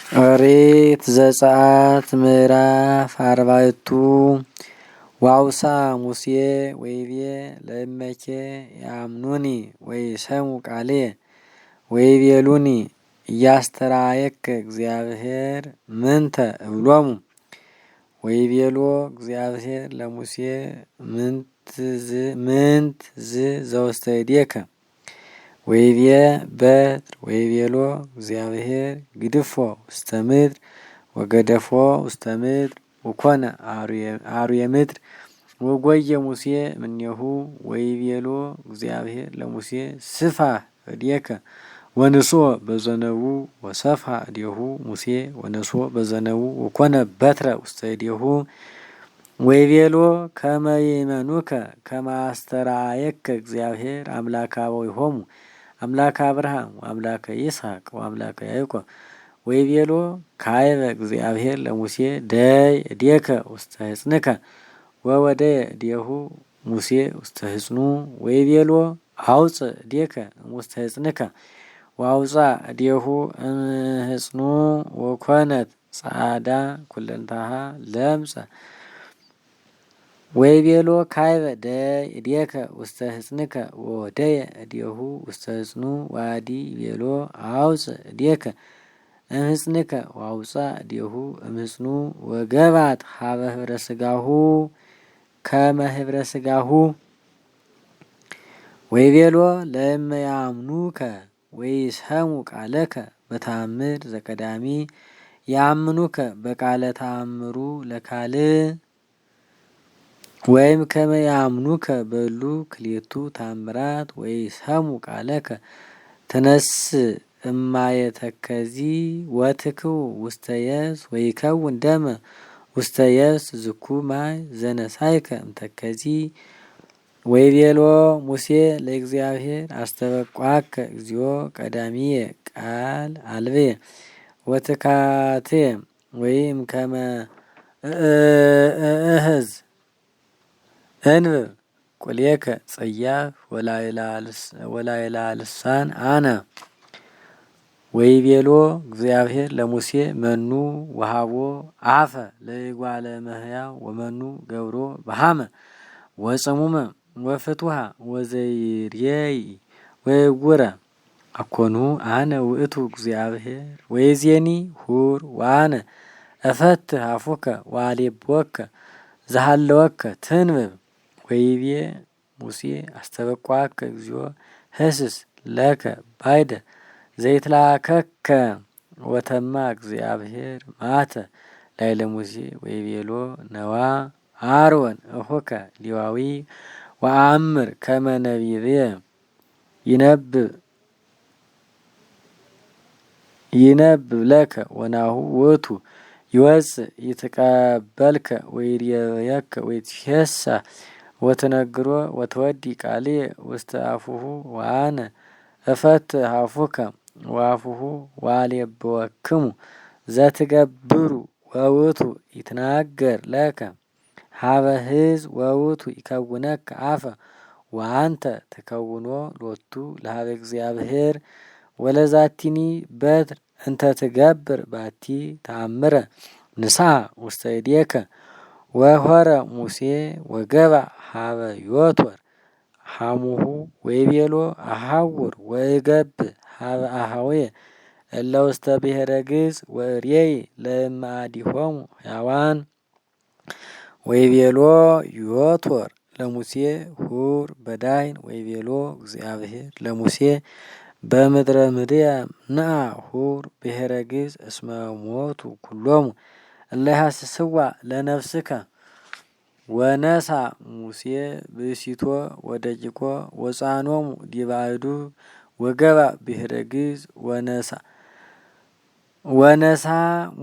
ኦሪት ዘጸአት ምዕራፍ 40 ዋውሳ ሙሴ ወይቤ ለእመኬ ያምኑኒ ወይሰሙ ቃልየ ወይቤሉኒ እያስተራየከ እግዚአብሔር ምንተ እብሎሙ ወይቤሎ እግዚአብሔር ለሙሴ ምንት ዘውስተ እዴከ ወይቤ በትር ወይቤሎ እግዚአብሔር ግድፎ ውስተ ምድር ወገደፎ ውስተ ምድር ወኮነ አርዌ ምድር ወጎየ ሙሴ እምኔሁ ወይቤሎ እግዚአብሔር ለሙሴ ስፋ እዴከ ወንሶ በዘነቡ ወሰፋ እዴሁ ሙሴ ወነሶ በዘነቡ ወኮነ በትረ ውስተ እዴሁ ወይቤሎ ከመ ይእመኑከ ከመ አስተርአየከ እግዚአብሔር አምላከ አበዊሆሙ አምላከ አብርሃም ወአምላከ ይስሐቅ ወአምላከ ያዕቆብ ወይቤሎ ካይበ እግዚአብሔር ለሙሴ ደይ እዴከ ውስተ ሕጽንከ ወወደየ እዴሁ ሙሴ ውስተ ሕጽኑ ወይቤሎ አውፅእ እዴከ እሙስተ ሕጽንከ ወአውፅአ እዴሁ እምሕጽኑ ወኮነት ጻዕዳ ኩለንታሃ ለምጸ ወይቤሎ ካይበ ደይ እዴከ ውስተ ሕጽንከ ወወደየ እዴሁ ውስተ ሕጽኑ ወአዲ ይቤሎ አውፅእ እዴከ እምሕጽንከ ወአውፅአ እዴሁ እምሕጽኑ ወገባት ሀበ ህብረ ሥጋሁ ከመ ህብረ ሥጋሁ ወይቤሎ ለእመ ያምኑከ ወይሰሙ ቃለከ በተአምር ዘቀዳሚ ያምኑከ በቃለ ተአምሩ ለካልእ ወይም ከመ ያምኑከ በሉ ክልኤቱ ተአምራት ወይሰሙ ቃለከ ትነስእ እማየ ተከዚ ወትክው ውስተ የብስ ወይከውን ደመ ውስተ የብስ ዝኩ ማይ ዘነሳይከ እምተከዚ ወይቤሎ ሙሴ ለእግዚአብሔር አስተበቋከ እግዚኦ ቀዳሚየ ቃል አልብየ ወትካትየ ወይም ከመ እህዝ እንብብ ቁልኤከ ጸያፍ ወላይላ ልሳን አነ ወይቤሎ እግዚአብሔር ለሙሴ መኑ ወሃቦ አፈ ለእጓለ እመሕያው ወመኑ ገብሮ በሃመ ወጽሙመ ወፍትሃ ወዘይርየይ ወይጉረ አኮኑ አነ ውእቱ እግዚአብሔር ወይዜኒ ሁር ዋነ እፈትህ አፉከ ወአሌብወከ ዘሃለወከ ትንብብ ወይቤ ሙሴ አስተበቋከ እግዚኦ ህስስ ለከ ባይደ ዘይትላከከ ወተማ እግዚአብሔር ማተ ላይለ ሙሴ ወይቤሎ ነዋ አሮን እሆከ ሌዋዊ ወአምር ከመ ነቢብየ ይነብብ ለከ ወናሁ ውእቱ ይወፅእ ይትቀበልከ ወይርየየከ ወይትፌሳህ ወትነግሮ ወትወዲ ቃልየ ውስተ አፉሁ ወአነ እፈትህ አፉከ ወአፉሁ ወአሌብወክሙ ዘትገብሩ ወውእቱ ይትናገር ለከ ሀበ ሕዝብ ወውእቱ ይከውነከ አፈ ወአንተ ትከውኖ ሎቱ ለሀበ እግዚአብሔር ወለዛቲኒ በትር እንተ ትገብር ባቲ ተአምረ ንስሐ ውስተ እዴከ ወሖረ ሙሴ ወገባእ ሀበ ዮቶር ሐሙሁ ወይቤሎ አሐውር ወይገብእ ሀበ አኀውየ እለ ውስተ ብሔረ ግብጽ ወእሬይ ለእመ አዲሆሙ ሕያዋን ወይቤሎ ዮቶር ለሙሴ ሁር በዳይን ወይቤሎ እግዚአብሔር ለሙሴ በምድረ ምድያም ንዓ ሁር ብሔረ ግብጽ እስመ ሞቱ ኩሎሙ እለ ይሐስስዋ ለነፍስከ ወነሳ ሙሴ ብእሲቶ ወደቂቆ ወጻኖሙ ዲበ አእዱግ ወገባእ ብሔረ ግብጽ ወነሳ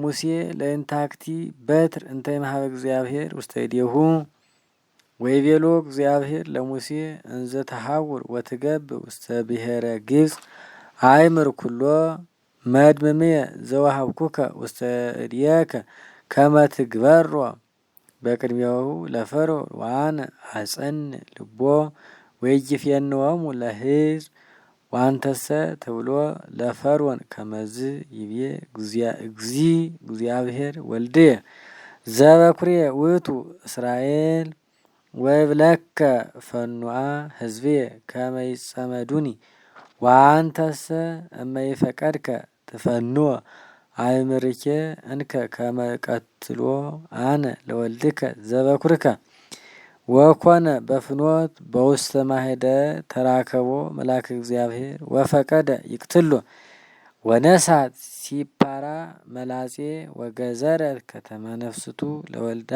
ሙሴ ለእንታክቲ በትር እንተ እምኀበ እግዚአብሔር ውስተ እዴሁ ወይቤሎ እግዚአብሔር ለሙሴ እንዘ ተሐውር ወትገብእ ውስተ ብሔረ ግብጽ አእምር ኩሎ መድምምየ ዘወሃብኩከ ውስተ እዴከ ከመ ትግበሮ በቅድሜሁ ለፈርዖን ወአነ አጸንዕ ልቦ ወኢይፌንዎሙ ለሕዝብ ዋንተሰ ተብሎ ለፈርዖን ከመዝ ይቤ እግዚአብሔር ወልድየ ዘበኩርየ ውእቱ እስራኤል ወይብለከ ፈኑአ ህዝብየ ከመ ይጸመዱኒ ወአንተሰ እመይፈቀድከ ትፈንዎ አእምርኬ እንከ ከመ እቀትሎ አነ ለወልድከ ዘበኩርከ ወኮነ በፍኖት በውስተ ማኅደር ተራከቦ መልአከ እግዚአብሔር ወፈቀደ ይቅትሎ ወነሳት ሲፓራ መላጼ ወገዘረት ከተመ ነፍስቱ ለወልዳ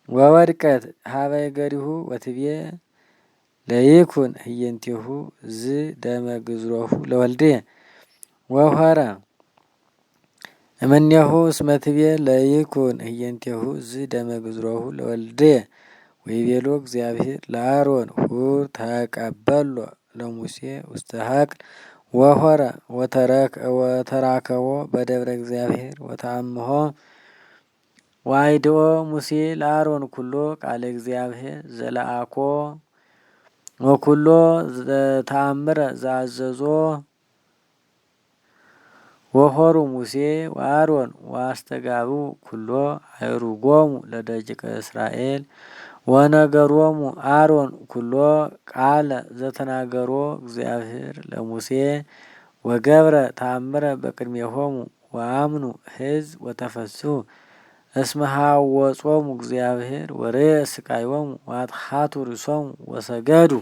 ወወድቀት ሀበ እገሪሁ ወትቤ ለይኩን ህየንቴሁ ዝ ደመ ግዝሮሁ ለወልድየ ወሖረ እምኔሁ እስመ ትቤ ለይኩን ህየንቴሁ ዝ ደመ ግዝሮሁ ለወልድየ ወይቤሎ እግዚአብሔር ለአሮን ሁር ተቀበሎ ለሙሴ ውስተ ሀቅል ወሖረ ወተራከቦ በደብረ እግዚአብሔር ወተአምሖ ዋይድኦ ሙሴ ለአሮን ኩሎ ቃለ እግዚአብሔር ዘለአኮ ወኩሎ ተአምረ ዘአዘዞ ወሖሩ ሙሴ ወአሮን ወአስተጋቡ ኩሎ አእሩጎሙ ለደቂቀ እስራኤል ወነገሮሙ አሮን ኩሎ ቃለ ዘተናገሮ እግዚአብሔር ለሙሴ ወገብረ ተአምረ በቅድሜሆሙ ወአምኑ ሕዝብ ወተፈስሑ እስመ ሀወጾሙ እግዚአብሔር ወርየ ስቃዮሙ ወአጥሐቱ ርእሶሙ ወሰገዱ